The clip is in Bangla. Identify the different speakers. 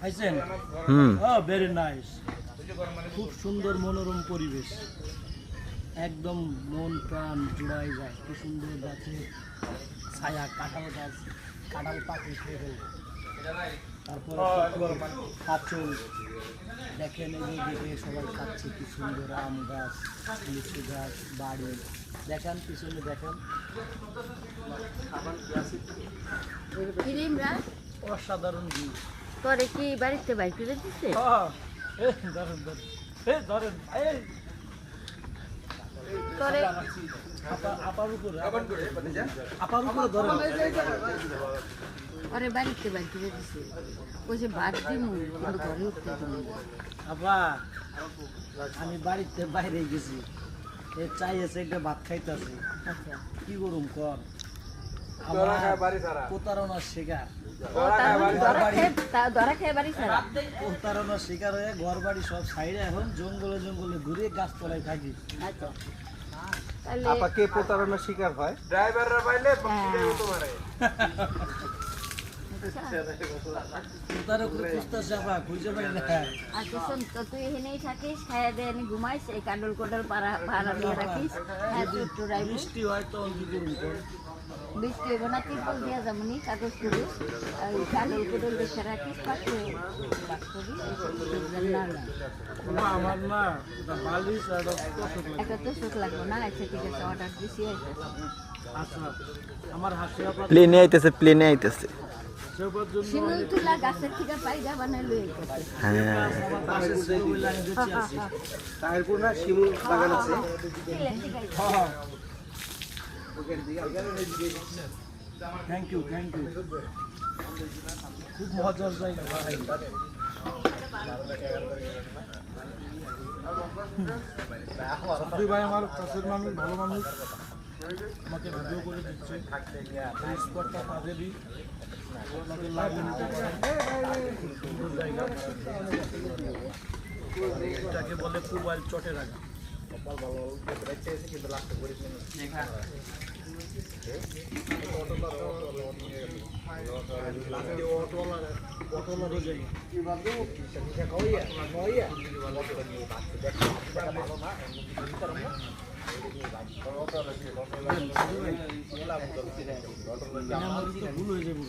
Speaker 1: আইছেন? Very nice. খুব সুন্দর মনোরম পরিবেশ, একদম মন প্রাণ জুড়াই যায়। কি সুন্দর গাছের ছায়া, কাঁঠাল গাছ, কাঁঠাল পাখি খেয়ে ফেলবে। তারপরে কাঁচল দেখেন, এই দিকে সবাই খাচ্ছে। কি সুন্দর আম গাছ, লিচু গাছ, বাড়ি দেখেন, পিছনে দেখেন অসাধারণ ভিউ।
Speaker 2: তোরে কি বাড়িতে বাইক করে দিচ্ছে? তোরে ওরে বাড়িতে বাইক করে দিচ্ছে। ওই যে বাদ দিমু কিন্তু ঘরে উঠতে দিমু।
Speaker 1: আপা আমি বাড়িতে বাইরে গেছি, এ চাইছে একটা ভাত খাইতেছে।
Speaker 2: আচ্ছা,
Speaker 1: কি করুম কর, প্রতারণার শিকার। প্রতারণার শিকার হয়ে ঘর বাড়ি সব সাইডে এখন জঙ্গলে জঙ্গলে ঘুরে গাছতলায় থাকি।
Speaker 3: আপাকে প্রতারণার শিকার হয় ড্রাইভাররা পাইলে তোমারে
Speaker 2: তুই এখানেই থাকিস, খাইয়া দিয়ে ঘুমাইস, এই কাডল কোডল পাড়া দিয়ে রাখিস।
Speaker 1: বৃষ্টি হয় তো
Speaker 2: বৃষ্টি হইব না, তিরপল দিয়া যেমনি কাগজ কুগজ কাডল কোডল দেখে রাখিস।
Speaker 1: আমার না
Speaker 2: একটা তো সুখ লাগবে না। আচ্ছা ঠিক আছে, অর্ডার দিছি।
Speaker 1: আচ্ছা, আমার হাসি
Speaker 4: প্লেনে আইতেছে
Speaker 2: শিমুল তুলা গাছের থেকে পাইগা বানাই লই আইতেছে।
Speaker 3: তারপর না শিমুল বাগান আছে।
Speaker 1: থ্যাংক ইউ খুব মজার জায়গা। দুই ভাই আমার কাছের মানুষ, ভালো মানুষ, আমাকে ভিডিও করে দিচ্ছে। এই স্পটটা তাদেরই, আপনাকে লাগিয়ে নিতে পারেন। খুব সুন্দর জায়গা, এটাকে বলে পুবাইল চটের আগা। ভুল হয়ে যাবো।